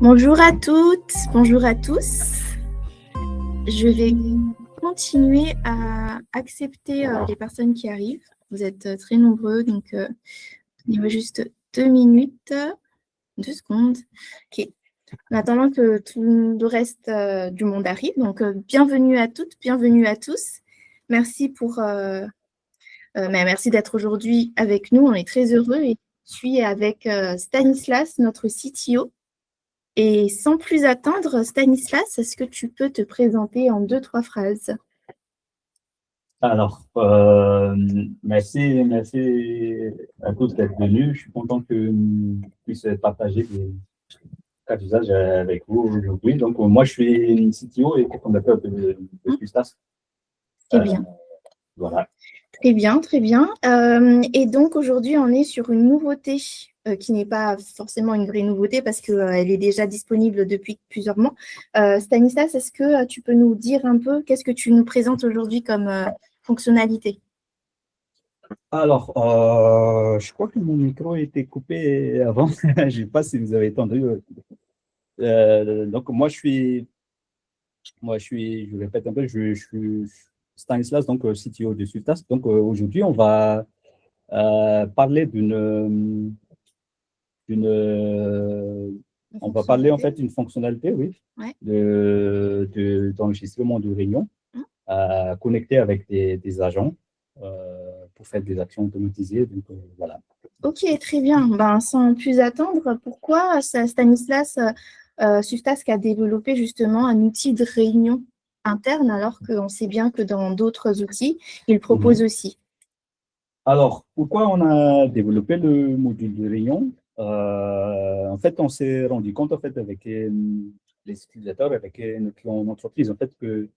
Bonjour à toutes, bonjour à tous. Je vais continuer à accepter les personnes qui arrivent. Vous êtes très nombreux, donc donnez-moi juste 2 minutes, 2 secondes. Ok. En attendant que tout le reste du monde arrive, donc bienvenue à toutes, bienvenue à tous. Merci merci d'être aujourd'hui avec nous, on est très heureux et je suis avec Stanislas, notre CTO. Et sans plus attendre, Stanislas, est-ce que tu peux te présenter en 2-3 phrases? Alors, merci à tous d'être venus. Je suis content que je puisse partager des cas d'usage avec vous aujourd'hui. Donc, moi, je suis CTO et cofondateur de Sustas. Très bien. Voilà. Très bien, très bien. Et donc, aujourd'hui, on est sur une nouveauté qui n'est pas forcément une vraie nouveauté parce qu'elle est déjà disponible depuis plusieurs mois. Stanislas, est-ce que tu peux nous dire un peu qu'est-ce que tu nous présentes aujourd'hui comme fonctionnalité? Alors, je crois que mon micro a été coupé avant. Je ne sais pas si vous avez entendu. Donc, je répète un peu, je suis Stanislas, donc CTO de Sustas. Donc, aujourd'hui, on va parler on va parler en fait d'une fonctionnalité, oui, Ouais. d'enregistrement de réunions connectée avec des agents pour faire des actions automatisées. Donc, voilà. Ok, très bien. Ben, sans plus attendre, pourquoi Stanislas Sustask a développé justement un outil de réunion interne alors qu'on sait bien que dans d'autres outils, il propose aussi. Alors, pourquoi on a développé le module de réunion? En fait, on s'est rendu compte en fait avec les utilisateurs, avec notre clients entreprise, en fait que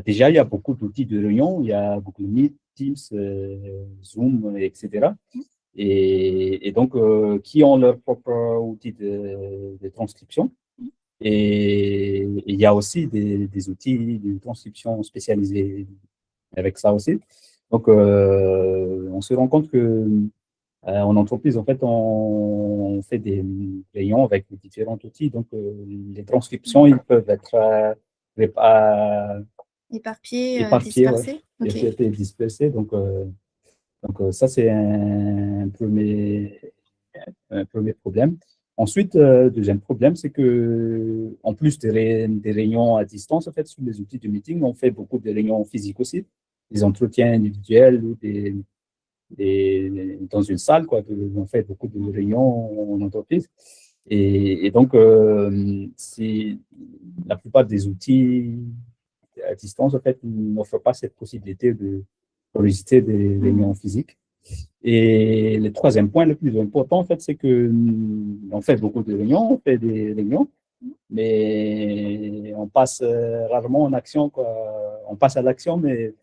déjà il y a beaucoup d'outils de réunion, il y a beaucoup de Meet, Teams, Zoom, etc. Et donc qui ont leur propre outil de transcription. Et il y a aussi des outils de transcription spécialisés avec ça aussi. Donc, on se rend compte que en entreprise, en fait, on fait des réunions avec différents outils. Donc, les transcriptions, ils peuvent être Éparpillé, éparpillées, ouais, dispersé. Ok. et dispersées. Donc, ça, c'est un premier problème. Ensuite, deuxième problème, c'est que en plus des réunions à distance, en fait, sur les outils de meeting, on fait beaucoup de réunions physiques aussi, des entretiens individuels ou dans une salle, quoi. On fait beaucoup de réunions en entreprise. Et donc, la plupart des outils à distance, en fait, n'offrent pas cette possibilité d'enregistrer des réunions physiques. Et le troisième point le plus important, en fait, c'est que on fait beaucoup de réunions, on fait des réunions, mais on passe rarement en action, quoi. On passe à l'action, mais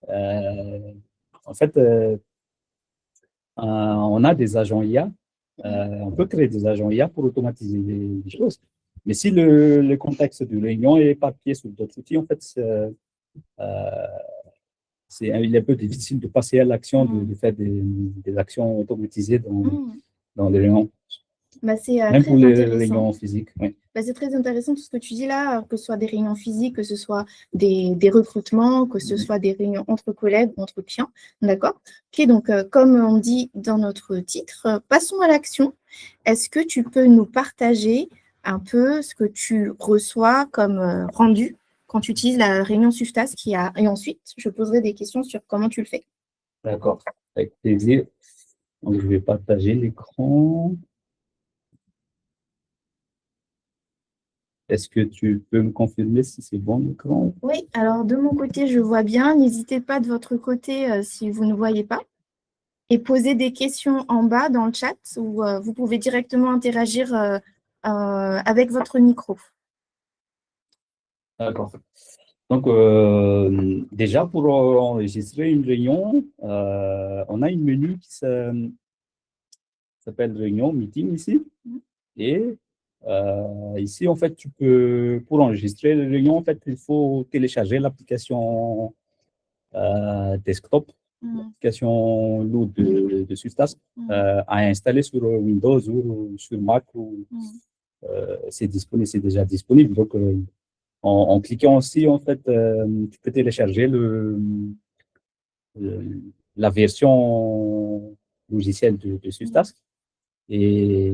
en fait, on a des agents IA. On peut créer des agents IA pour automatiser des choses. Mais si le contexte de réunion est éparpillé sur d'autres outils, en fait, il est un peu difficile de passer à l'action, de faire des actions automatisées dans les réunions. Bah, c'est Même très pour les intéressant. réunions physiques. Oui. Bah, c'est très intéressant tout ce que tu dis là, que ce soit des réunions physiques, que ce soit des recrutements, que ce soit des réunions entre collègues, entre clients. D'accord? Ok, donc comme on dit dans notre titre, passons à l'action. Est-ce que tu peux nous partager un peu ce que tu reçois comme rendu quand tu utilises la réunion Suftask et ensuite, je poserai des questions sur comment tu le fais. D'accord, avec plaisir. Donc, je vais partager l'écran. Est-ce que tu peux me confirmer si c'est bon l'écran? Oui, alors de mon côté, je vois bien. N'hésitez pas de votre côté si vous ne voyez pas. Et poser des questions en bas dans le chat où vous pouvez directement interagir avec votre micro. D'accord. Donc, déjà, pour enregistrer une réunion, on a une menu qui s'appelle Réunion, Meeting ici. Et ici, en fait, pour enregistrer les réunions, en fait, il faut télécharger l'application desktop, l'application load de Sustas à installer sur Windows ou sur Mac c'est disponible, c'est déjà disponible. Donc, en cliquant aussi, en fait, tu peux télécharger la version logicielle de Subtask et,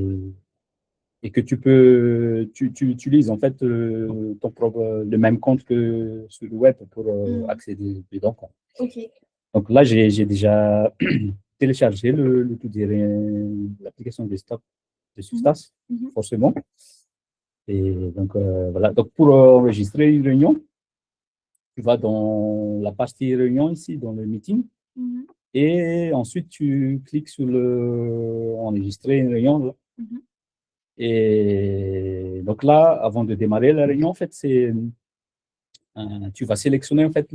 et que tu utilises en fait le même compte que sur le web pour accéder dedans, quoi. Ok. Donc là, j'ai déjà téléchargé l'application desktop de Subtask, forcément. Et donc, voilà. Donc, pour enregistrer une réunion, tu vas dans la partie réunion ici, dans le meeting, et ensuite tu cliques sur le enregistrer une réunion. Là. Et donc là, avant de démarrer la réunion, en fait, tu vas sélectionner en fait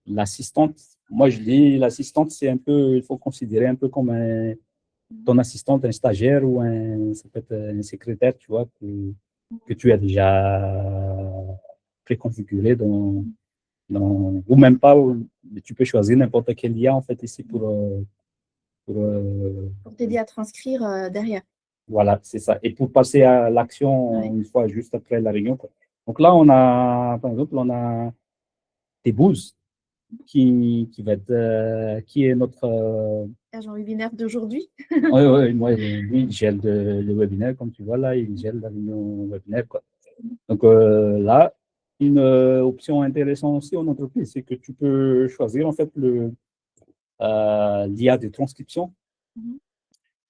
l'assistante. Moi, je dis l'assistante, c'est un peu, il faut considérer un peu comme ton assistante, un stagiaire ou ça peut être un secrétaire, tu vois, que tu as déjà préconfiguré ou même pas, tu peux choisir n'importe quel lien en fait ici pour t'aider à transcrire derrière. Voilà, c'est ça. Et pour passer à l'action une fois juste après la réunion, quoi. Donc là, on a, par exemple, on a Tebooz qui va être, qui est notre agent webinaire d'aujourd'hui. Oui, lui, il gèle le webinaire, comme tu vois là, il gèle la réunion webinaire, quoi. Donc là, une option intéressante aussi en entreprise, c'est que tu peux choisir en fait l'IA de transcription.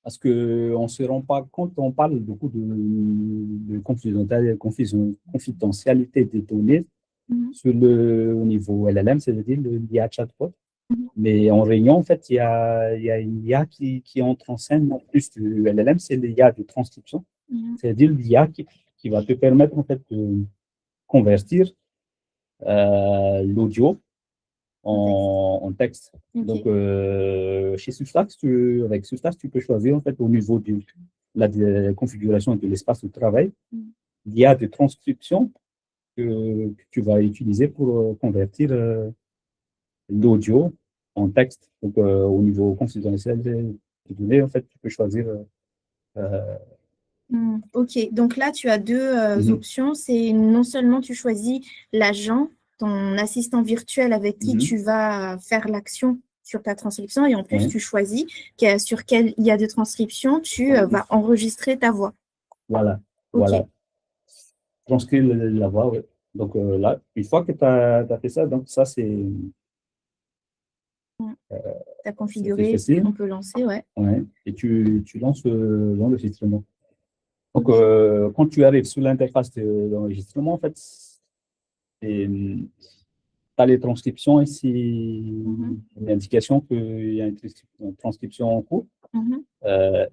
Parce qu'on ne se rend pas compte, on parle beaucoup de confidentialité des données au niveau LLM, c'est-à-dire l'IA chatbot. Mais en réunion, en fait, il y a une IA qui entre en scène, en plus du LLM, c'est l'IA de transcription. C'est-à-dire l'IA qui va te permettre, en fait, de convertir l'audio en texte. Donc, chez Substack, avec Substack, tu peux choisir, en fait, au niveau de la configuration de l'espace de travail, l'IA de transcription que tu vas utiliser pour convertir l'audio en texte. Donc, au niveau confidentiel des données, en fait, tu peux choisir. Ok, donc là, tu as deux options. C'est non seulement tu choisis l'agent, ton assistant virtuel avec qui tu vas faire l'action sur ta transcription, et en plus, tu choisis sur quel IA de transcription tu vas enregistrer ta voix. Voilà, voilà. Transcrire la voix, oui. Donc là, une fois que tu as fait ça, donc ça, c'est. Tu as configuré, on peut lancer, ouais. Et tu lances l'enregistrement. Donc, quand tu arrives sur l'interface de l'enregistrement, en fait, tu as les transcriptions ici, une indication qu'il y a une transcription en cours.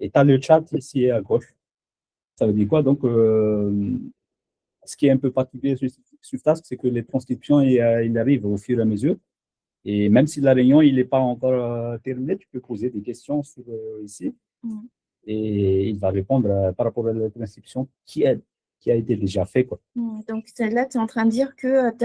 Et tu as le chat ici à gauche. Ça veut dire quoi? Donc, ce qui est un peu particulier sur Task, c'est que les transcriptions, il arrivent au fur et à mesure. Et même si la réunion n'est pas encore terminée, tu peux poser des questions ici. Et il va répondre par rapport à la transcription qui a été déjà fait, quoi. Donc, là, tu es en train de dire que tu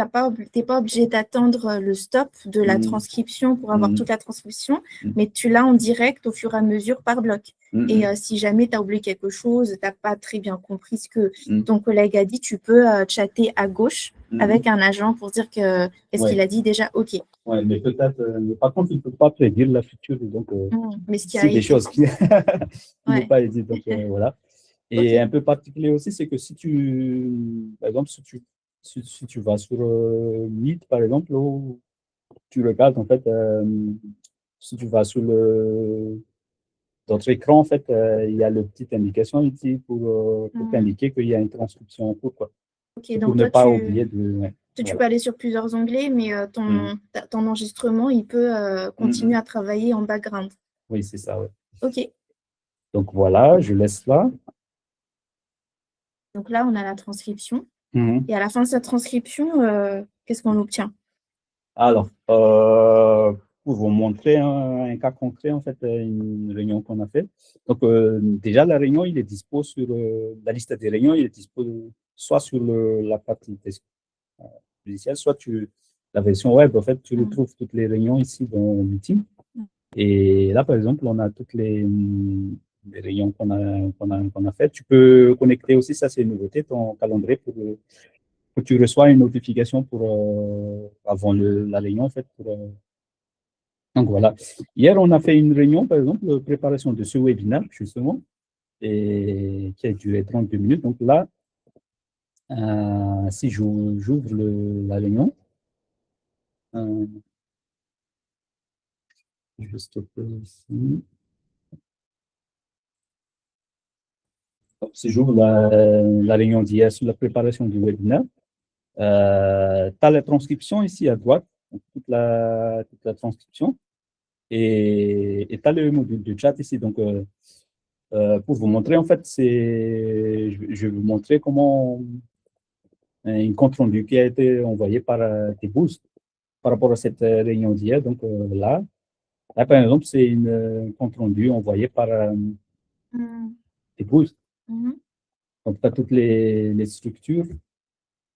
n'es pas obligé d'attendre le stop de la transcription pour avoir toute la transcription, mais tu l'as en direct au fur et à mesure par bloc. Et si jamais tu as oublié quelque chose, tu n'as pas très bien compris ce que ton collègue a dit, tu peux chatter à gauche avec un agent pour dire qu'est-ce qu'il a dit déjà. OK. Oui, mais peut-être, par contre, il ne peut pas prédire la future. Donc, mais c'est des choses qui ne pas dit. Donc, voilà. Et un peu particulier aussi, c'est que si par exemple, si tu vas sur Meet, par exemple, où tu regardes, en fait, si tu vas sur notre écran, en fait, il y a le petite indication ici pour t'indiquer qu'il y a une transcription en cours, quoi. Ok, pour ne pas oublier de. Tu peux aller sur plusieurs onglets, mais ton enregistrement, il peut continuer à travailler en background. Oui, c'est ça, oui. Ok. Donc voilà, je laisse là. Donc là, on a la transcription. Et à la fin de cette transcription, qu'est-ce qu'on obtient? Alors, pour vous montrer un cas concret, en fait, une réunion qu'on a fait. Donc, déjà, la réunion, il est dispo sur la liste des réunions, il est dispo soit sur la partie logicielle, soit la version web, en fait, tu retrouves toutes les réunions ici dans le meeting. Et là, par exemple, on a toutes les des réunions qu'on a fait. Tu peux connecter aussi, ça c'est une nouveauté, ton calendrier pour que tu reçois une notification avant la réunion, en fait. Donc voilà. Hier, on a fait une réunion, par exemple, de préparation de ce webinaire, justement, et qui a duré 32 minutes. Donc là, si j'ouvre la réunion, je vais stopper ici. Si j'ouvre la réunion d'hier sur la préparation du webinaire, tu as la transcription ici à droite, donc toute la transcription, et tu as le module de chat ici. Donc, pour vous montrer, en fait, je vais vous montrer comment un compte rendu qui a été envoyé par T-Boost par rapport à cette réunion d'hier. Donc, là, par exemple, c'est un compte rendu envoyé par T-Boost. Donc, tu as toutes les structures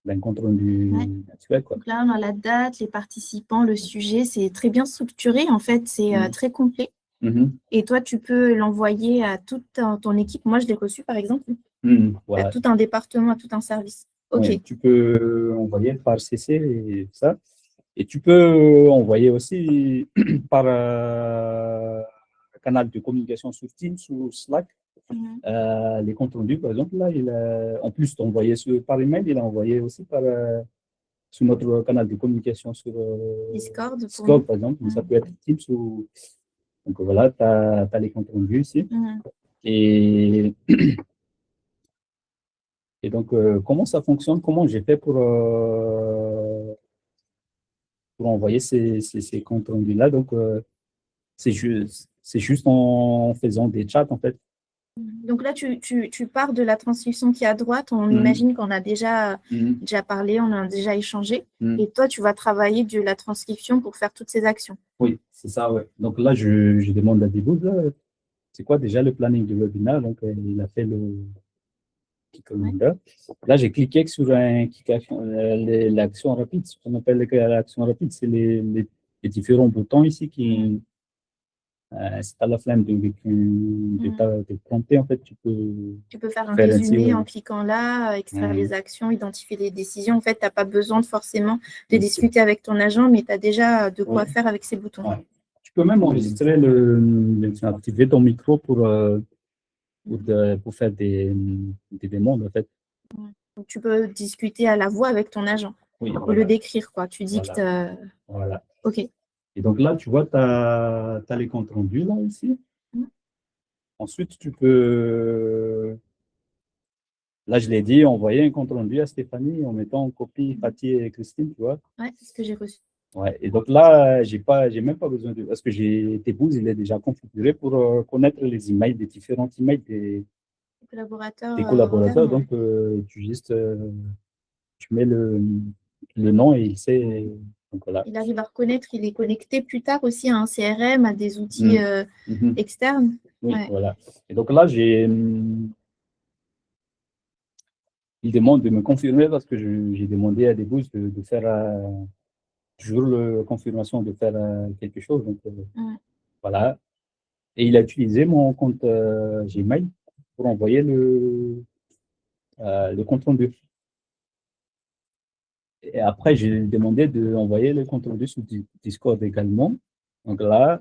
d'un compte rendu actuel, quoi. Donc là, on a la date, les participants, le sujet, c'est très bien structuré, en fait, c'est très complet. Et toi, tu peux l'envoyer à toute ton équipe. Moi, je l'ai reçu, par exemple, voilà. à tout un département, à tout un service. OK. Ouais, tu peux envoyer par CC et ça. Et tu peux envoyer aussi par canal de communication sur Teams ou Slack. Les comptes rendus, par exemple, là, en plus d'envoyer par email, il a envoyé aussi sur notre canal de communication sur Discord, par exemple. Ça peut être Teams ou. Donc voilà, tu as les comptes rendus ici. Et donc, comment ça fonctionne? Comment j'ai fait pour envoyer ces comptes rendus-là? Donc, c'est juste en faisant des chats, en fait. Donc là, tu pars de la transcription qui est à droite. On imagine qu'on a déjà parlé, on a déjà échangé. Et toi, tu vas travailler de la transcription pour faire toutes ces actions. Oui, c'est ça, ouais. Donc là, je demande à Dibou, c'est quoi déjà le planning du webinaire? Donc, il a fait là, j'ai cliqué sur l'action rapide, ce qu'on appelle l'action rapide. C'est les différents boutons ici qui, si tu as la flemme de prompter, en fait, tu peux faire un résumé en cliquant là, extraire les actions, identifier les décisions. En fait, tu n'as pas besoin forcément de discuter avec ton agent, mais tu as déjà de quoi faire avec ces boutons. Ouais. Tu peux même enregistrer, activer ton micro pour faire des demandes, en fait. Donc, tu peux discuter à la voix avec ton agent, au lieu d'écrire, quoi. Tu dictes. Voilà. OK. Et donc là, tu vois, tu as les comptes rendus, là, ici. Ensuite, tu peux, là, je l'ai dit, envoyer un compte rendu à Stéphanie en mettant en copie Fatih et Christine, tu vois. Ouais, c'est ce que j'ai reçu. Ouais, et donc là, j'ai même pas besoin de, parce que T-Boost, il est déjà configuré pour connaître les emails, des différents emails des collaborateurs. Donc, tu mets le nom et il sait. Donc, voilà. Il arrive à reconnaître, il est connecté plus tard aussi à un CRM, à des outils externes. Oui, voilà. Et donc là, il demande de me confirmer parce que j'ai demandé à Deboost de faire toujours la confirmation de faire quelque chose. Donc, voilà. Et il a utilisé mon compte Gmail pour envoyer le compte rendu. Et après, j'ai demandé d'envoyer le compte rendu sur Discord également. Donc là,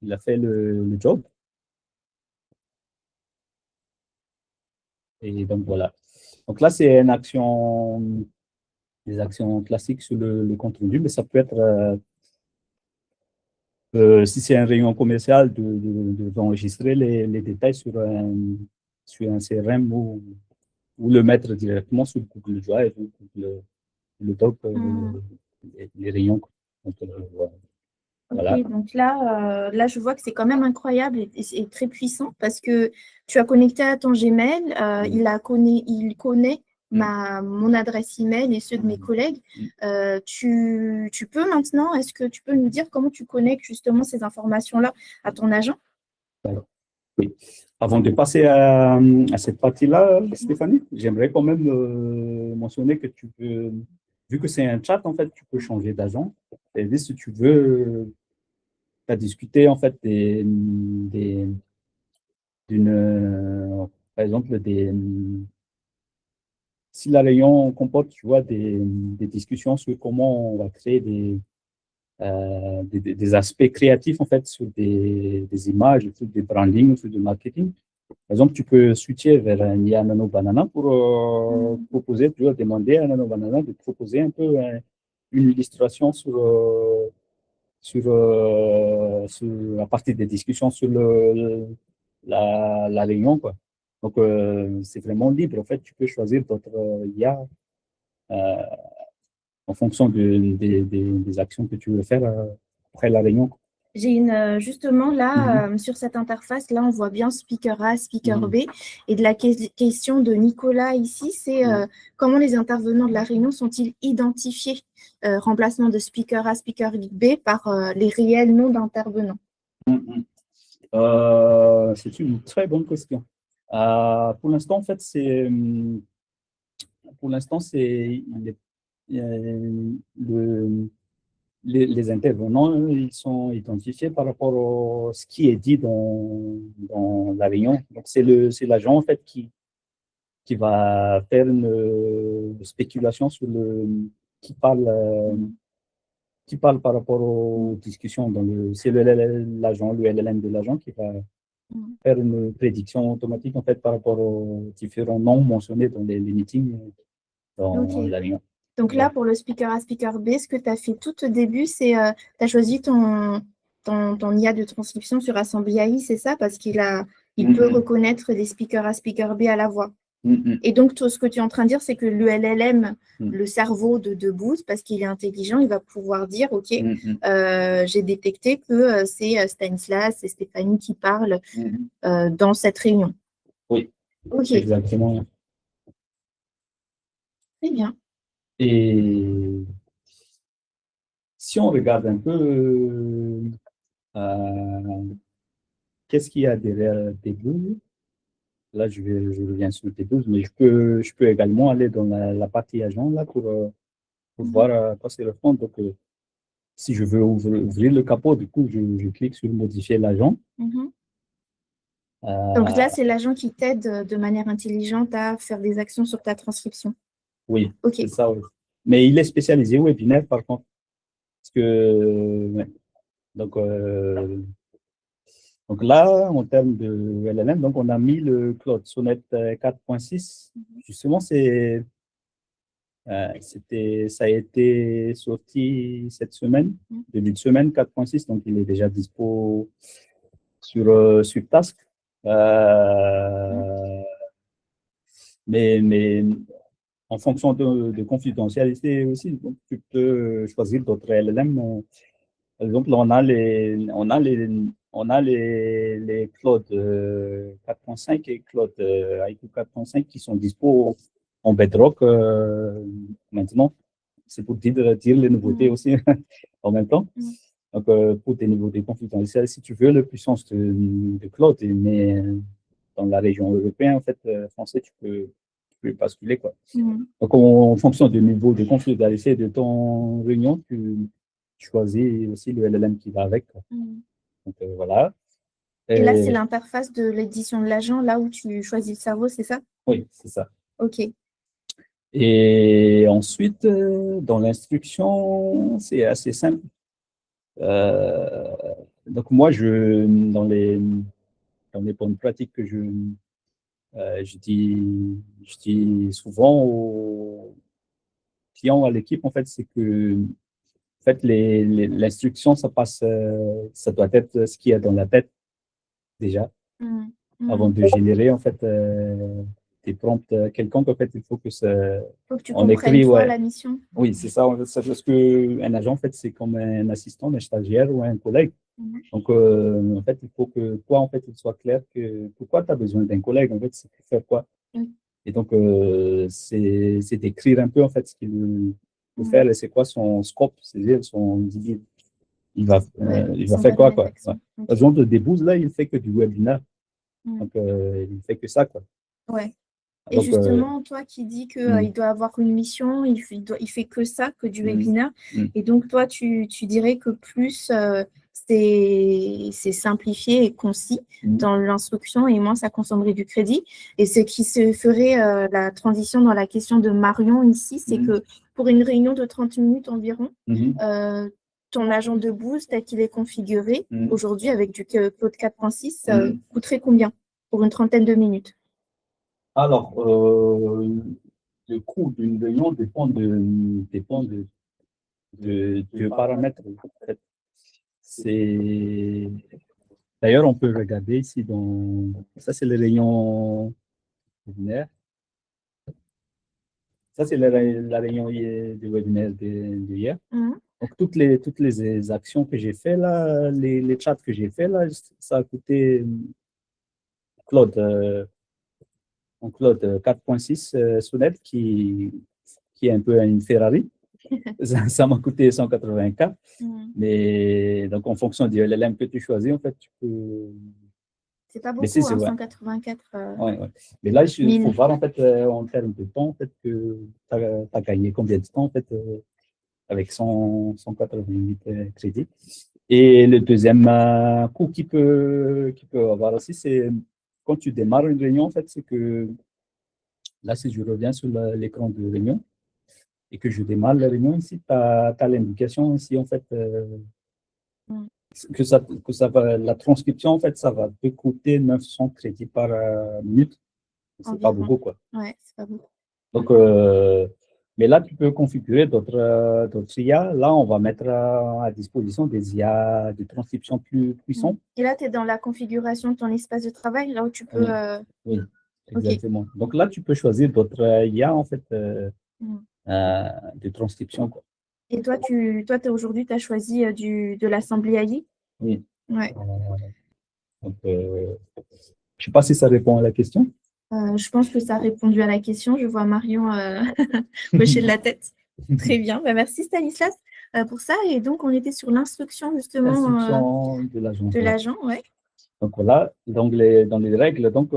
il a fait le job. Et donc voilà. Donc là, c'est des actions classiques sur le compte rendu, mais ça peut être, si c'est une réunion commerciale, d'enregistrer les détails sur un CRM ou le mettre directement sur Google Drive ou le Doc, les réunions. Donc, voilà. Okay, donc là, je vois que c'est quand même incroyable et très puissant parce que tu as connecté à ton Gmail, il connaît mon adresse email et ceux de mes collègues. Tu peux maintenant, est-ce que tu peux nous dire comment tu connectes justement ces informations-là à ton agent? Oui. Avant de passer à cette partie-là, Stéphanie, j'aimerais quand même mentionner que tu peux, vu que c'est un chat, en fait, tu peux changer d'agent. Et si tu veux, tu as discuté en fait par exemple, si la réunion comporte, tu vois, des discussions sur comment on va créer des aspects créatifs, en fait, sur des images, sur des brandings, sur du marketing. Par exemple, tu peux switcher vers un IA Nano Banana pour proposer, tu vas demander à Nano Banana de proposer un peu une illustration à partir des discussions sur la réunion, quoi. Donc, c'est vraiment libre. En fait, tu peux choisir votre IA euh, en fonction des actions que tu veux faire après la réunion. Justement, là, sur cette interface, là, on voit bien speaker A, speaker B. Et de la question de Nicolas ici, c'est comment les intervenants de la réunion sont-ils identifiés, remplacement de speaker A, speaker B, par les réels noms d'intervenants? C'est une très bonne question. Pour l'instant, en fait, les intervenants, ils sont identifiés par rapport à ce qui est dit dans la réunion. Donc, c'est l'agent, en fait, qui va faire une spéculation sur qui parle par rapport aux discussions. C'est l'agent, le LLM de l'agent qui va faire une prédiction automatique, en fait, par rapport aux différents noms mentionnés dans les meetings, dans la réunion. Donc là, pour le speaker A, speaker B, ce que tu as fait tout au début, c'est tu as choisi ton IA de transcription sur Assembly AI, c'est ça? Parce qu'il peut reconnaître des speakers A, speaker B à la voix. Et donc, tout ce que tu es en train de dire, c'est que le LLM, le cerveau de Booz, parce qu'il est intelligent, il va pouvoir dire, OK, j'ai détecté que c'est Stanislas, c'est Stéphanie qui parlent dans cette réunion. Oui, exactement. Très bien. Et si on regarde un peu qu'est-ce qu'il y a derrière T12, là je reviens sur T12, mais je peux également aller dans la partie agent là pour voir à quoi c'est le fond. Donc, si je veux ouvrir le capot, du coup, je clique sur modifier l'agent. Donc là, c'est l'agent qui t'aide de manière intelligente à faire des actions sur ta transcription. Oui, c'est ça. Oui. Mais il est spécialisé webinaire, par contre. Parce que, ouais. Donc là, en termes de LLM, donc on a mis le Claude Sonnet 4.6. Justement, ça a été sorti cette semaine, début de semaine 4.6, donc il est déjà dispo sur Task. Mais en fonction de confidentialité aussi, donc tu peux choisir d'autres LLM. Par exemple, on a les Claude 4.5 et Claude IQ 4.5 qui sont dispo en Bedrock maintenant. C'est pour dire les nouveautés aussi en même temps. Donc, pour tes nouveautés confidentielles, si tu veux la puissance de Claude, mais dans la région européenne, en fait, français, tu peux basculer, quoi. Donc, en fonction du niveau de confidentialité de ton réunion, tu choisis aussi le LLM qui va avec. Donc, voilà. Et là, c'est l'interface de l'édition de l'agent, là où tu choisis le cerveau, c'est ça? Oui, c'est ça. OK. Et ensuite, dans l'instruction, c'est assez simple. Donc, moi, dans les bonnes pratiques que je dis souvent aux clients, à l'équipe, en fait, c'est que en fait, l'instruction, ça doit être ce qu'il y a dans la tête déjà, avant de générer en fait des prompts quelconques. En fait, il faut que tu comprennes toi la mission. Oui, c'est ça. Parce qu'un agent, en fait, c'est comme un assistant, un stagiaire ou un collègue. Donc, en fait, il faut que toi, en fait, il soit clair que pourquoi tu as besoin d'un collègue, en fait, c'est pour faire quoi. Et donc, c'est d'écrire un peu, en fait, ce qu'il veut faire et c'est quoi son scope, c'est-à-dire il va faire quoi. Par exemple, le Débouze, là, il fait que du webinaire. Donc, il fait que ça, quoi. Ouais. Et donc, justement, toi qui dis qu'il doit avoir une mission, il fait que ça, que du webinaire. Et donc, toi, tu dirais que plus c'est simplifié et concis dans l'instruction et moins ça consommerait du crédit. Et ce qui se ferait la transition dans la question de Marion ici, c'est que pour une réunion de 30 minutes environ, ton agent de boost, tel qu'il est configuré aujourd'hui avec du Claude 4.6, coûterait combien pour une trentaine de minutes? Alors, le coût d'une réunion dépend de paramètres. En fait. D'ailleurs, on peut regarder ici ça, c'est les réunions webinaires. Ça, c'est la réunion du webinaire d'hier. Donc, toutes les actions que j'ai fait là, les chats que j'ai fait là, ça a coûté Claude 4.6 Sonet qui est un peu une Ferrari. Ça m'a coûté 180K. Mais donc, en fonction du LLM que tu choisis, en fait, tu peux. C'est pas beaucoup, 184. Ouais. Mais là, il faut voir en fait en termes de temps, en fait, que tu as gagné combien de temps en fait, avec 188 crédits. Et le deuxième coût qui peut avoir aussi, c'est quand tu démarres une réunion, en fait, c'est que là, si je reviens sur l'écran de réunion et que je démarre la réunion ici, tu as l'indication ici, en fait, la transcription, en fait, ça va te coûter 900 crédits par minute. C'est pas beaucoup, quoi. Ouais, c'est pas beaucoup. Donc, mais là, tu peux configurer d'autres IA. Là, on va mettre à disposition des IA de transcription plus puissants. Et là, tu es dans la configuration de ton espace de travail, là où tu peux… Oui, exactement. Okay. Donc là, tu peux choisir d'autres IA, en fait, de transcription, quoi. Et toi, aujourd'hui, tu as choisi de l'Assembly AI? Oui. Ouais. Donc, je ne sais pas si ça répond à la question. Je pense que ça a répondu à la question. Je vois Marion hocher de la tête. Très bien. Merci Stanislas pour ça. Et donc, on était sur l'instruction justement de l'agent. Ouais. Donc voilà, dans les règles, donc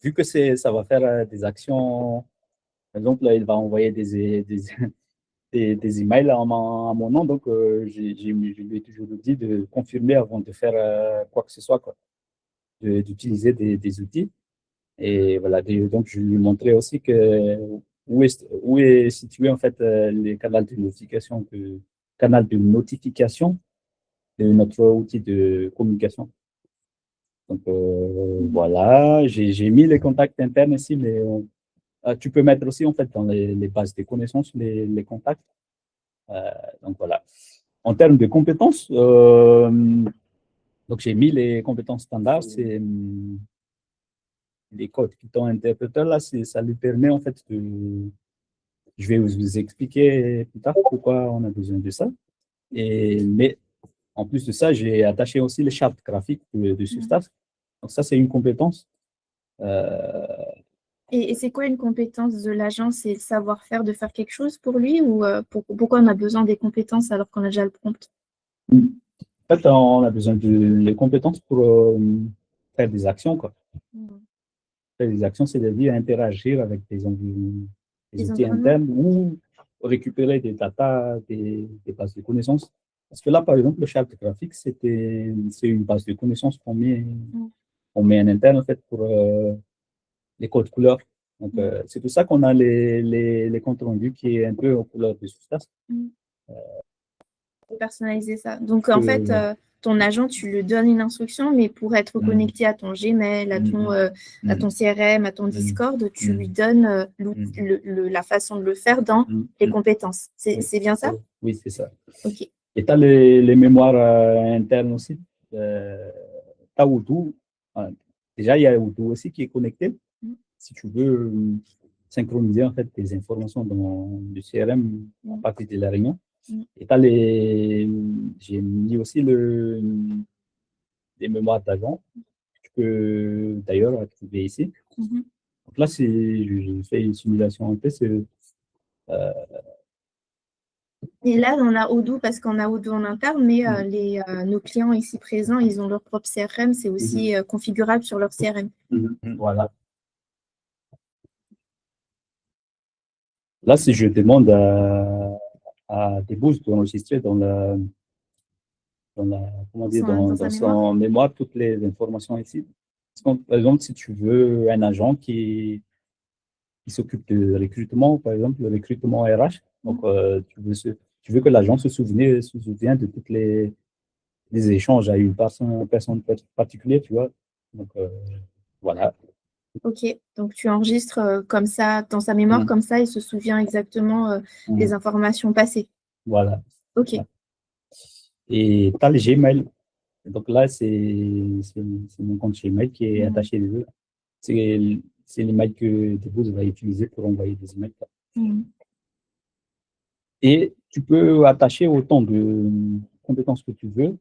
vu que ça va faire des actions. Par exemple, là, il va envoyer des emails à mon nom. Donc, je lui ai toujours dit de confirmer avant de faire quoi que ce soit, quoi, d'utiliser des outils. Et voilà, donc je lui montrais aussi où est situé en fait les canaux de notification de notre outil de communication. Donc voilà, j'ai mis les contacts internes ici, mais tu peux mettre aussi en fait dans les bases de connaissances les contacts. Donc voilà. En termes de compétences, donc j'ai mis les compétences standards, c'est les codes Python interpréteur là, ça lui permet en fait de. Je vais vous expliquer plus tard pourquoi on a besoin de ça. Mais en plus de ça, j'ai attaché aussi les chartes graphiques de Substack. Donc ça, c'est une compétence. Et c'est quoi une compétence de l'agent? C'est le savoir-faire de faire quelque chose pour lui ou pourquoi on a besoin des compétences alors qu'on a déjà le prompt? En fait, on a besoin des compétences pour faire des actions, quoi. Faire des actions, c'est-à-dire interagir avec des outils internes ou récupérer des data, des bases de connaissances. Parce que là, par exemple, le charte graphique, c'est une base de connaissances qu'on met en interne en fait, pour les codes couleurs. Donc, c'est pour ça qu'on a les comptes rendus qui est un peu en couleur de Substack. Personnaliser ça. Donc, en fait, ton agent, tu lui donnes une instruction, mais pour être connecté à ton Gmail, à ton CRM, à ton Discord, tu lui donnes la façon de le faire dans les compétences. C'est bien ça? Oui, c'est ça. OK. Et tu as les mémoires internes aussi. Tu as Odoo. Déjà, il y a Odoo aussi qui est connecté. Si tu veux synchroniser en fait tes informations dans le CRM à partir de la réunion. Et j'ai mis aussi les mémoires d'agent. Tu peux d'ailleurs activer ici. Donc là, je fais une simulation en test. Et là, on a Odoo parce qu'on a Odoo en interne, mais nos clients ici présents, ils ont leur propre CRM. C'est aussi configurable sur leur CRM. Voilà. Là, si je demande des boosts d'enregistrer comment dire, Dans sa dans mémoire. son mémoire toutes les informations ici. Par exemple, si tu veux un agent qui s'occupe de recrutement, par exemple, le recrutement RH, donc tu veux que l'agent se souvienne de toutes les échanges à une personne particulière, tu vois. Donc, voilà. Ok, donc tu enregistres comme ça, dans sa mémoire, comme ça, il se souvient exactement des informations passées. Voilà. Ok. Ouais. Et tu as le Gmail. Donc là, c'est mon compte Gmail qui est attaché dessus. C'est l'email que Debose va utiliser pour envoyer des emails. Et tu peux attacher autant de compétences que tu veux.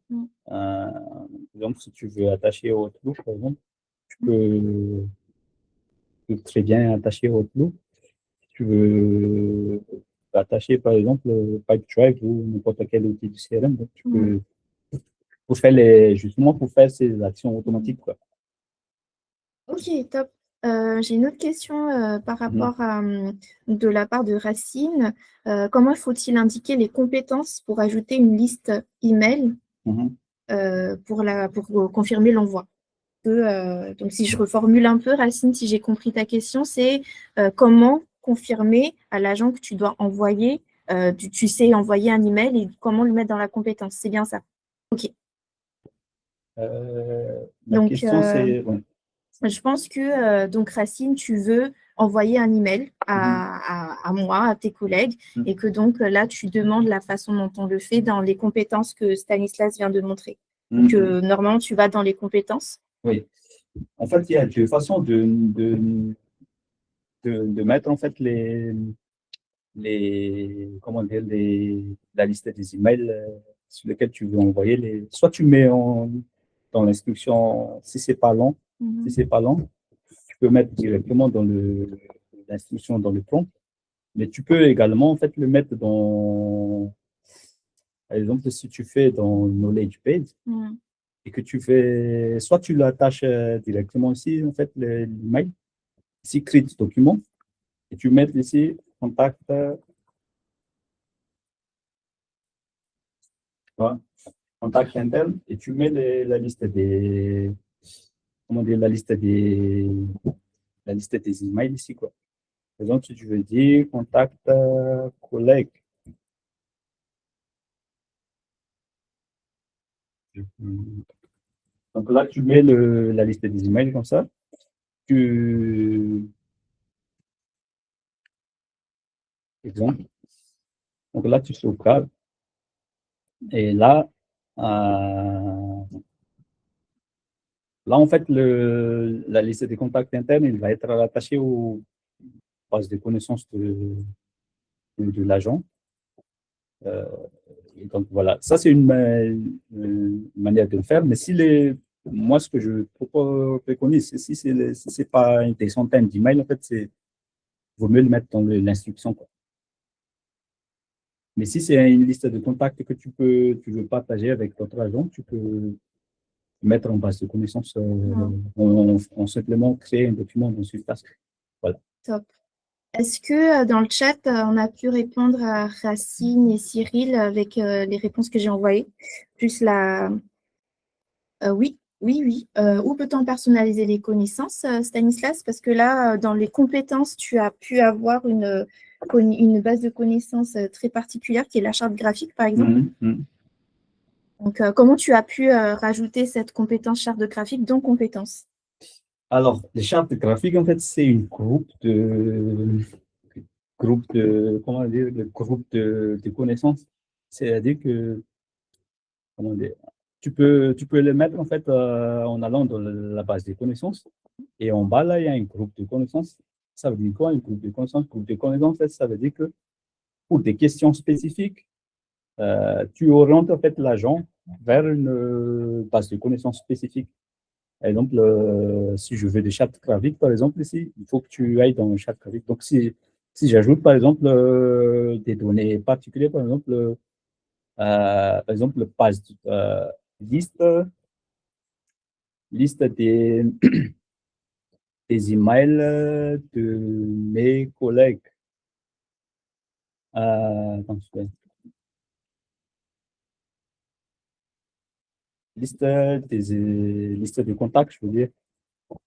Donc, si tu veux attacher Outlook, par exemple, tu peux très bien attacher Outlook. Si tu veux attacher, par exemple, Pipedrive ou n'importe quel outil du CRM, donc tu peux, justement pour faire ces actions automatiques, quoi. Ok, top. J'ai une autre question par rapport à de la part de Racine. Comment faut-il indiquer les compétences pour ajouter une liste email pour confirmer l'envoi? Donc, si je reformule un peu, Racine, si j'ai compris ta question, c'est comment confirmer à l'agent que tu dois envoyer, tu sais envoyer un email et comment le mettre dans la compétence. C'est bien ça. Ok. La Donc, question, c'est... ouais. je pense que, donc, Racine, tu veux envoyer un email à moi, à tes collègues, et que donc là, tu demandes la façon dont on le fait dans les compétences que Stanislas vient de montrer. Donc, normalement, tu vas dans les compétences. Oui. En fait, il y a deux façons de mettre en fait comment dire, la liste des emails sur lesquels tu veux envoyer soit tu mets dans l'instruction, si c'est pas long, tu peux mettre directement dans l'instruction dans le prompt, mais tu peux également en fait le mettre par exemple, si tu fais dans Knowledge Base et que tu fais, soit tu l'attaches directement ici, en fait, l'email, ici, create document, et tu mets ici contact, voilà, contact interne, et tu mets la liste des, comment dire, la liste des emails ici, quoi. Par exemple, si tu veux dire contact collègue, donc là, tu mets la liste des emails comme ça. Exemple. Donc là, tu sauvegardes. Et là, en fait, la liste des contacts internes, il va être rattaché aux bases de connaissances de l'agent. Donc voilà, ça c'est une manière de le faire. Mais moi, ce que je préconise, si ce n'est pas des centaines d'emails, en fait, il vaut mieux le mettre dans l'instruction. Mais si c'est une liste de contacts que tu veux partager avec d'autres agents, tu peux mettre en base de connaissances, on simplement créer un document dans Swift-Task. Voilà. Top. Est-ce que dans le chat, on a pu répondre à Racine et Cyril avec les réponses que j'ai envoyées? Plus oui, oui, oui. Où peut-on personnaliser les connaissances, Stanislas? Parce que là, dans les compétences, tu as pu avoir une base de connaissances très particulière qui est la charte graphique, par exemple. Donc, comment tu as pu rajouter cette compétence charte de graphique dans compétences? Alors, les chartes graphiques, en fait, c'est une comment dire, le groupe de connaissances. C'est-à-dire que, comment dire, tu peux le mettre, en fait, en allant dans la base des connaissances. Et en bas, là, il y a un groupe de connaissances. Ça veut dire quoi, un groupe de connaissances? Groupe de connaissances, ça veut dire que pour des questions spécifiques, tu orientes, en fait, l'agent vers une base de connaissances spécifique. Par exemple, si je veux des chartes graphiques, par exemple, ici, il faut que tu ailles dans le charte graphique. Donc, si j'ajoute, par exemple, des données particulières, par exemple, page, liste, liste des emails de mes collègues. Attends, liste, liste de contacts, je veux dire. Ok.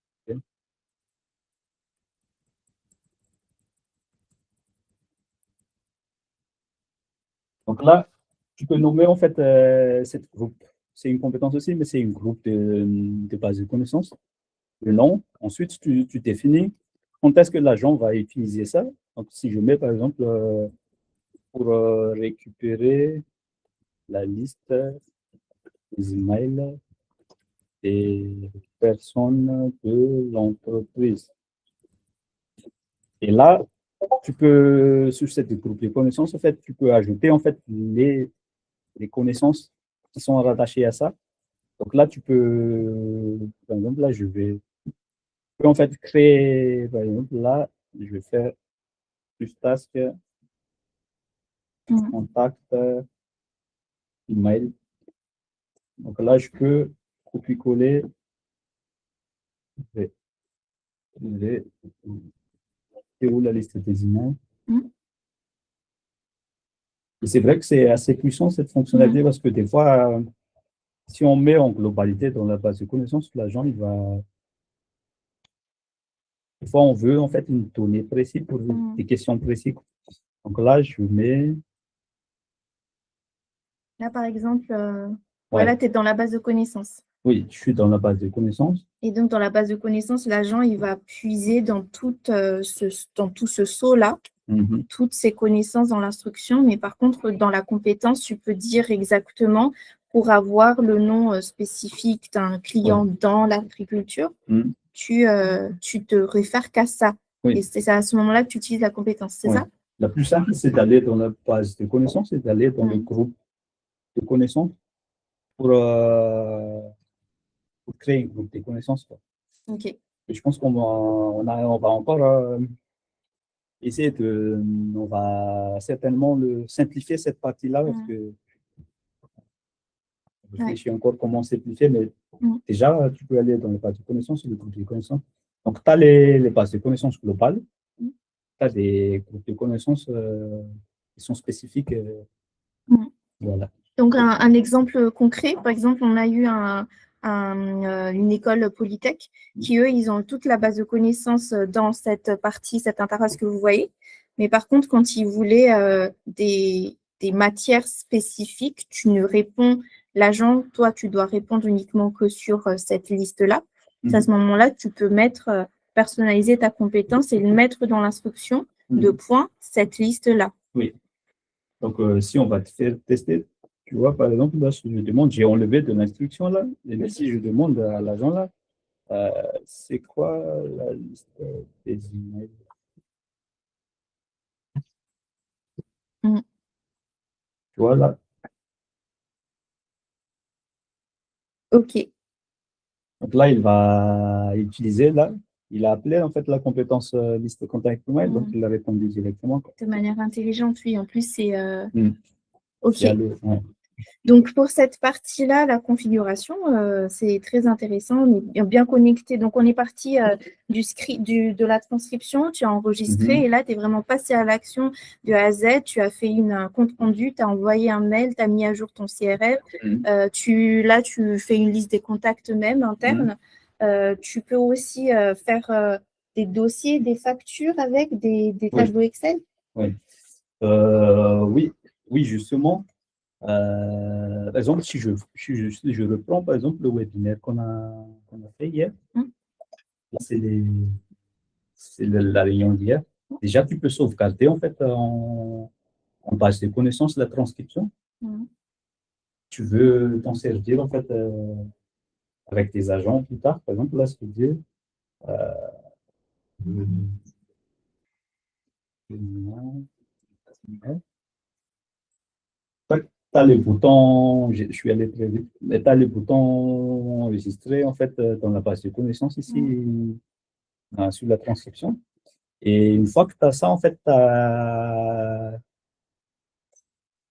Donc là, tu peux nommer en fait cette groupe. C'est une compétence aussi, mais c'est une groupe de base de connaissances. Le nom. Ensuite, tu définis quand est-ce que l'agent va utiliser ça. Donc, si je mets par exemple pour récupérer la liste des emails des personnes de l'entreprise. Et là, tu peux, sur cette groupe de connaissances, en fait, tu peux ajouter en fait les connaissances qui sont rattachées à ça. Donc là, tu peux, par exemple, là, je peux en fait créer, par exemple, là, je vais faire plus task, contact, email. Donc là, je peux copier-coller, c'est où la liste des emails. Et c'est vrai que c'est assez puissant cette fonctionnalité parce que des fois, si on met en globalité dans la base de connaissances, l'agent, il va. Des fois, on veut en fait une donnée précise pour des questions précises. Donc là, je mets. Là, par exemple, Ouais. voilà, tu es dans la base de connaissances. Oui, je suis dans la base de connaissances. Et donc, dans la base de connaissances, l'agent, il va puiser dans tout ce seau-là, toutes ses connaissances dans l'instruction. Mais par contre, dans la compétence, tu peux dire exactement, pour avoir le nom spécifique d'un client dans l'agriculture, tu te réfères qu'à ça. Oui. Et c'est à ce moment-là que tu utilises la compétence, c'est ça? La plus simple, c'est d'aller dans la base de connaissances, c'est d'aller dans le groupe de connaissances pour créer un groupe de connaissances. OK. Et je pense qu'on va encore essayer de. On va certainement simplifier cette partie-là parce que je réfléchis encore comment simplifier, mais déjà, tu peux aller dans les bases de connaissances, le groupe de connaissances. Donc, tu as les bases de connaissances globales, tu as des groupes de connaissances qui sont spécifiques. Voilà. Donc, un exemple concret, par exemple, on a eu une école Polytech qui, eux, ils ont toute la base de connaissances dans cette partie, cette interface que vous voyez. Mais par contre, quand ils voulaient des matières spécifiques, tu ne réponds, l'agent, toi, tu dois répondre uniquement que sur cette liste-là. C'est à ce moment-là que tu peux personnaliser ta compétence et le mettre dans l'instruction de points, cette liste-là. Oui. Donc, si on va te faire tester, tu vois, par exemple, là, si je demande, j'ai enlevé de l'instruction là, et si je demande à l'agent là, c'est quoi la liste des emails? Tu vois là? OK. Donc là, il va utiliser là, il a appelé en fait la compétence liste contact email, donc il a répondu directement. De manière intelligente, oui. En plus, c'est OK. Donc, pour cette partie-là, la configuration, c'est très intéressant. On est bien connecté. Donc, on est parti du script, de la transcription. Tu as enregistré et là, tu es vraiment passé à l'action de A à Z. Tu as fait un compte rendu, tu as envoyé un mail, tu as mis à jour ton CRM. Là, tu fais une liste des contacts même internes. Tu peux aussi faire des dossiers, des factures avec des tableaux Excel. Oui. Oui, justement. Par exemple, si je reprends par exemple le webinaire qu'on a fait hier, là, c'est la réunion d'hier. Déjà, tu peux sauvegarder en fait en base de connaissances la transcription. Tu veux t'en servir en fait avec tes agents plus tard. Par exemple, là, ce que je dis, tu as le bouton, je suis allé très vite, mais tu as le bouton enregistrer en fait dans la base de connaissances ici sur la transcription. Et une fois que tu as ça, en fait, tu as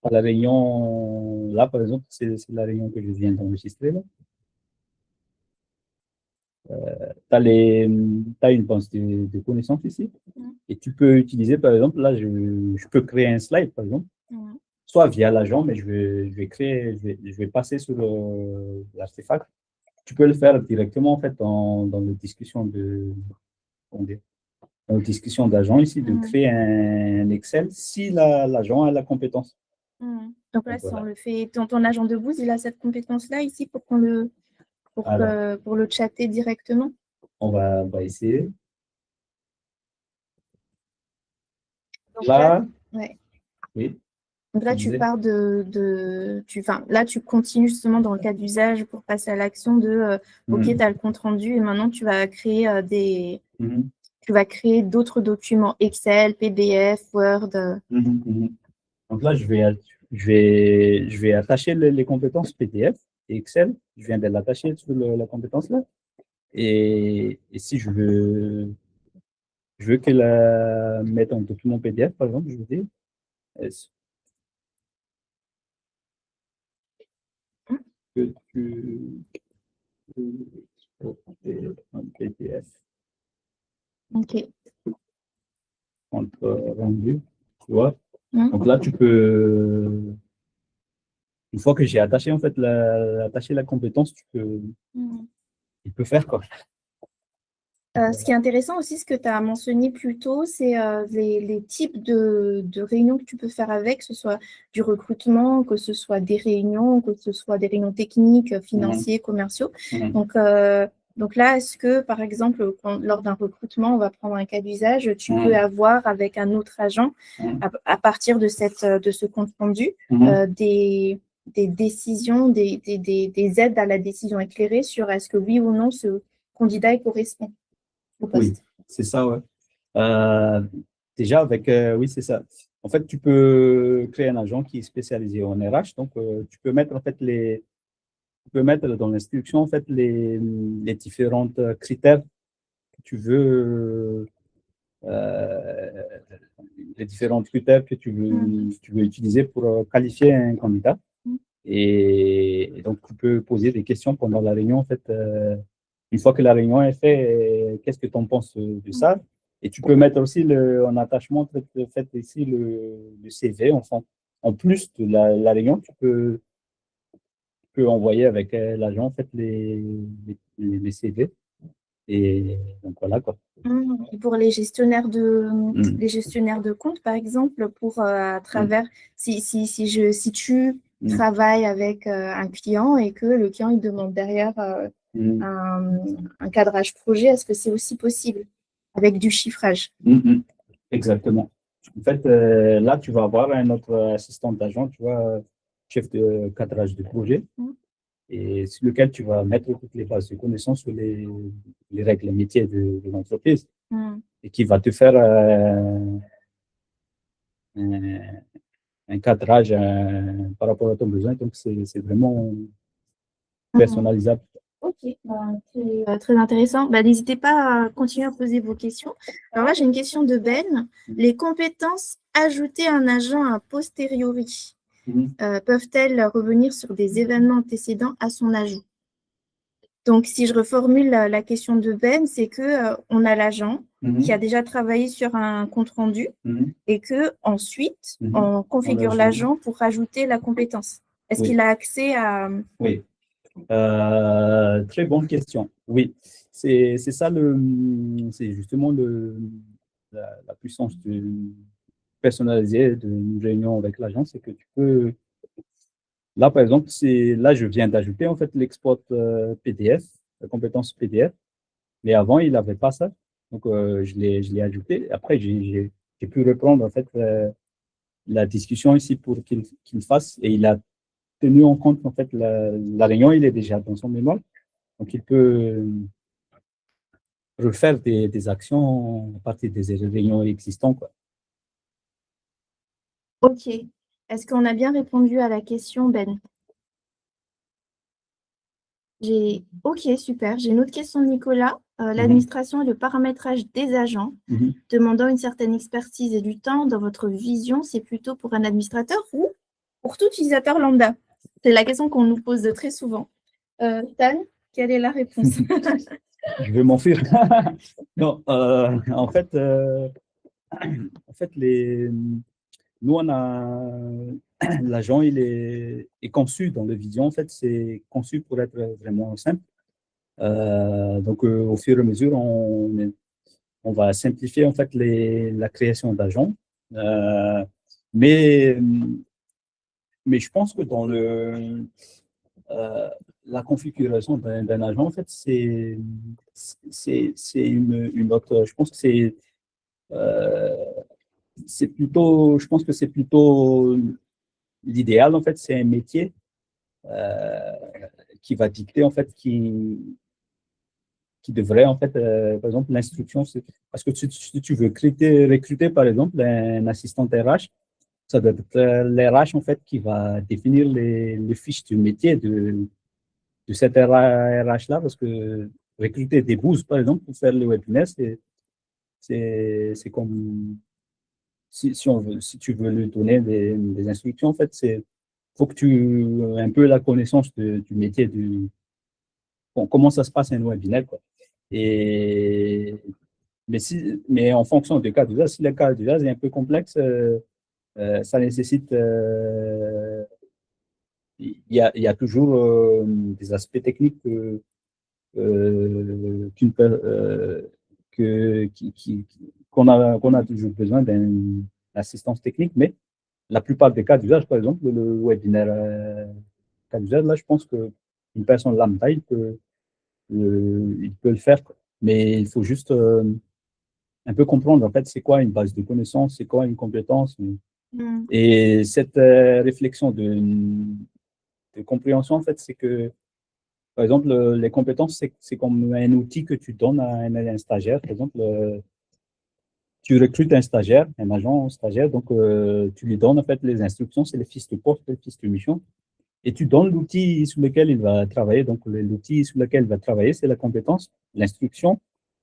la réunion, là par exemple, c'est la réunion que je viens d'enregistrer. Tu as une base de connaissances ici et tu peux utiliser, par exemple, là, je peux créer un slide, par exemple. soit via l'agent, mais je vais passer sur l'artefact. Tu peux le faire directement en fait dans les discussions dans les discussions d'agent ici, de créer un Excel si l'agent a la compétence. Donc là, si on le fait, ton agent de Booz, il a cette compétence-là ici pour pour le chatter directement. On va essayer. Donc là, ouais. Oui. Donc là, tu pars là, tu continues justement dans le cas d'usage pour passer à l'action de OK, tu as le compte rendu et maintenant tu vas créer tu vas créer d'autres documents Excel, PDF, Word. Donc là, je vais attacher les compétences PDF et Excel. Je viens de l'attacher sur la compétence là. Et si je veux qu'elle mette un document PDF, par exemple, je veux dire, que tu un PDF. OK. Compte rendu, tu vois. Donc là, tu peux, une fois que j'ai attaché en fait la compétence, il peut faire quoi. Ce qui est intéressant aussi, ce que tu as mentionné plus tôt, c'est les types de réunions que tu peux faire avec, que ce soit du recrutement, que ce soit des réunions, que ce soit des réunions techniques, financières, commerciaux. Donc là, est-ce que, par exemple, lors d'un recrutement, on va prendre un cas d'usage, tu peux avoir avec un autre agent, à partir de ce compte rendu, des décisions, des aides à la décision éclairée sur est-ce que oui ou non ce candidat y correspond? Oui, c'est ça, ouais. Déjà, oui, c'est ça. En fait, tu peux créer un agent qui est spécialisé en RH. Donc, tu peux mettre, en fait, dans l'instruction, en fait, les différents critères que tu veux, les différents critères que tu veux utiliser pour qualifier un candidat. Et donc, tu peux poser des questions pendant la réunion, en fait. Une fois que la réunion est faite, qu'est-ce que tu en penses de ça? Et tu peux mettre aussi en attachement, fait ici le CV. Enfin, en plus de la réunion, tu peux envoyer avec l'agent en fait, les CV. Et donc voilà quoi. Et pour les gestionnaires de compte, par exemple, pour à travers, si tu travailles avec un client et que le client il demande derrière un cadrage projet, est-ce que c'est aussi possible avec du chiffrage? Exactement. En fait, là, tu vas avoir un autre assistant d'agent, tu vois, chef de cadrage de projet, et sur lequel tu vas mettre toutes les bases de connaissances sur les règles métiers de l'entreprise, et qui va te faire un cadrage par rapport à ton besoin. Donc, c'est vraiment personnalisable. Ok, très intéressant. N'hésitez pas à continuer à poser vos questions. Alors là, j'ai une question de Ben. Les compétences ajoutées à un agent a posteriori peuvent-elles revenir sur des événements antécédents à son ajout? Donc, si je reformule la question de Ben, c'est que on a l'agent qui a déjà travaillé sur un compte rendu et que ensuite on configure l'agent pour rajouter la compétence. Est-ce qu'il a accès à… Oui. Très bonne question. Oui, c'est ça c'est justement la puissance personnalisée d'une réunion avec l'agent, c'est que tu peux, là par exemple, là je viens d'ajouter en fait l'export PDF, la compétence PDF, mais avant il n'avait pas ça, donc je l'ai ajouté. Après j'ai pu reprendre en fait la discussion ici pour qu'il fasse, et il a tenu en compte en fait la réunion, il est déjà dans son mémoire. Donc, il peut refaire des actions à partir des réunions existantes, quoi. Ok. Est-ce qu'on a bien répondu à la question, Ben? Ok, super. J'ai une autre question de Nicolas. L'administration et le paramétrage des agents demandant une certaine expertise et du temps, dans votre vision, c'est plutôt pour un administrateur ou pour tout utilisateur lambda? C'est la question qu'on nous pose très souvent. Stan, quelle est la réponse? Je vais m'enfuir. Non, en fait, nous, on a l'agent, il est conçu dans le Vision, en fait, c'est conçu pour être vraiment simple. Donc, au fur et à mesure, on va simplifier, en fait, la création d'agents. Mais, mais je pense que dans euh, la configuration d'un agent, en fait, c'est une autre. Je pense que euh, c'est plutôt. Je pense que c'est plutôt l'idéal, en fait, c'est un métier euh, qui va dicter, en fait, qui devrait, en fait, par exemple, l'instruction, parce que si tu veux recruter, par exemple, un assistant RH, ça doit être l'RH, en fait, qui va définir les fiches du métier de cette RH-là, parce que recruter des boosts, par exemple, pour faire le webinaire, c'est comme si tu veux lui donner des instructions, en fait, faut que tu aies un peu la connaissance du métier, comment ça se passe un webinaire, quoi. Et, mais en fonction du cas d'usage, si le cas d'usage est un peu complexe, ça nécessite, il y a toujours des aspects techniques qu'une qu'on a toujours besoin d'une assistance technique, mais la plupart des cas d'usage, par exemple, le webinaire cas d'usage, là, je pense qu'une personne lambda, il peut le faire, quoi. Mais il faut juste un peu comprendre, en fait, c'est quoi une base de connaissances, c'est quoi une compétence. Et cette réflexion de compréhension, en fait, c'est que, par exemple, les compétences, c'est comme un outil que tu donnes à un stagiaire. Par exemple, tu recrutes un stagiaire, un agent stagiaire, donc tu lui donnes en fait les instructions, c'est les fiches de poste, les fiches de mission, et tu donnes l'outil sur lequel il va travailler. Donc l'outil sur lequel il va travailler, c'est la compétence, l'instruction,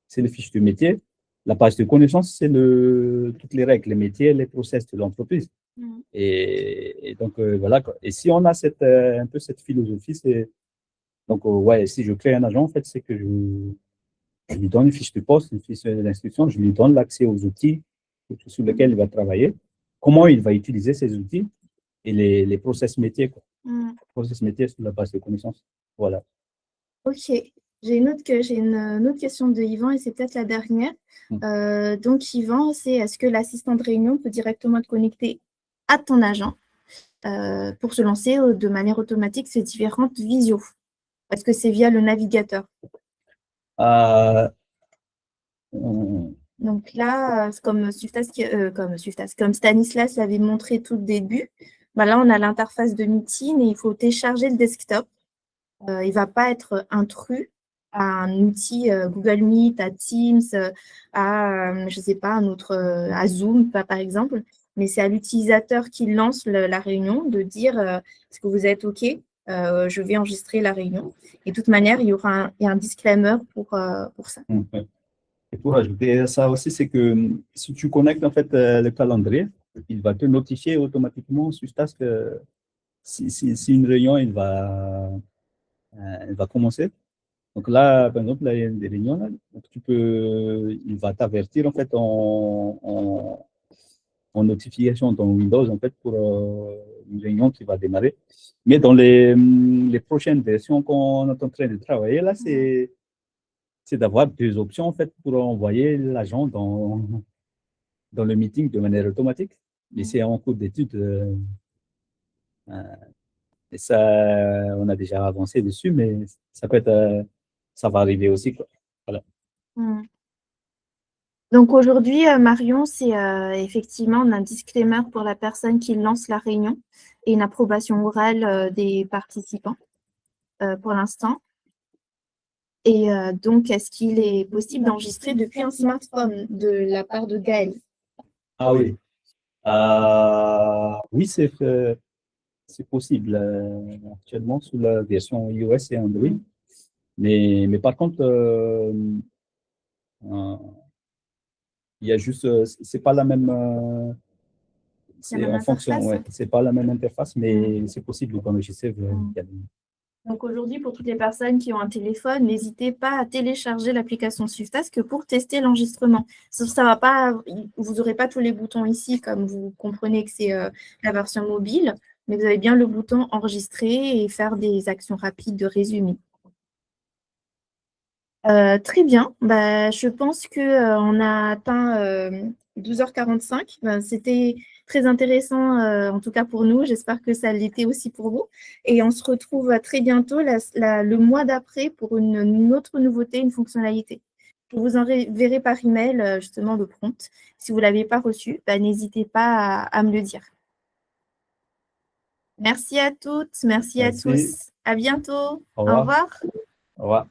c'est les fiches de métier, la page de connaissances, c'est toutes les règles, les métiers, les process de l'entreprise. Et donc voilà quoi. Et si on a un peu cette philosophie, c'est donc ouais, si je crée un agent, en fait, c'est que je lui donne une fiche de poste, une fiche d'instruction, je lui donne l'accès aux outils sur lesquels il va travailler, comment il va utiliser ces outils et les process métiers, quoi. Process métiers sur la base de connaissances. Voilà. Ok. J'ai une autre question de Yvan et c'est peut-être la dernière. Donc, Yvan, c'est est-ce que l'assistant de réunion peut directement te connecter à ton agent pour se lancer de manière automatique ces différentes visios? Est-ce que c'est via le navigateur? Euh, Donc là, comme Stanislas l'avait montré tout le début, bah là, on a l'interface de meeting et il faut télécharger le desktop. Il ne va pas être intrus à un outil Google Meet, à Teams, je ne sais pas, à Zoom, par exemple, mais c'est à l'utilisateur qui lance la réunion de dire est-ce que vous êtes OK, je vais enregistrer la réunion. Et de toute manière, il y a un disclaimer pour ça. et pour ajouter à ça aussi, c'est que si tu connectes en fait le calendrier, il va te notifier automatiquement sur Task si une réunion elle va commencer. Donc là, par exemple, là, il y a des réunions, là, donc il va t'avertir en fait en notification dans Windows en fait pour une réunion qui va démarrer. Mais dans les prochaines versions qu'on est en train de travailler, là, c'est d'avoir deux options en fait pour envoyer l'agent dans le meeting de manière automatique. Mais c'est en cours d'étude. Et ça, on a déjà avancé dessus, mais ça peut être, ça va arriver aussi, quoi. Voilà. Donc aujourd'hui, Marion, c'est effectivement on a un disclaimer pour la personne qui lance la réunion et une approbation orale des participants pour l'instant. Et donc, est-ce qu'il est possible d'enregistrer depuis un smartphone de la part de Gaël? Ah oui. Oui, c'est possible actuellement sous la version iOS et Android. Mais par contre, il y a juste, c'est pas la même, c'est en fonction, ouais, c'est pas la même interface, mais c'est possible d'enregistrer. Donc aujourd'hui, pour toutes les personnes qui ont un téléphone, n'hésitez pas à télécharger l'application Swift pour tester l'enregistrement. Ça va pas, vous n'aurez pas tous les boutons ici, comme vous comprenez que c'est la version mobile. mais vous avez bien le bouton enregistrer et faire des actions rapides de résumé. Très bien. Bah, je pense qu'on a atteint 12h45. Ben, c'était très intéressant, en tout cas pour nous. J'espère que ça l'était aussi pour vous. Et on se retrouve très bientôt, le mois d'après, pour une autre nouveauté, une fonctionnalité. Je vous enverrai par email justement le prompt. Si vous ne l'avez pas reçu, bah, n'hésitez pas à me le dire. Merci à toutes, merci à Merci. tous. À bientôt. Au Au revoir. revoir. Au revoir.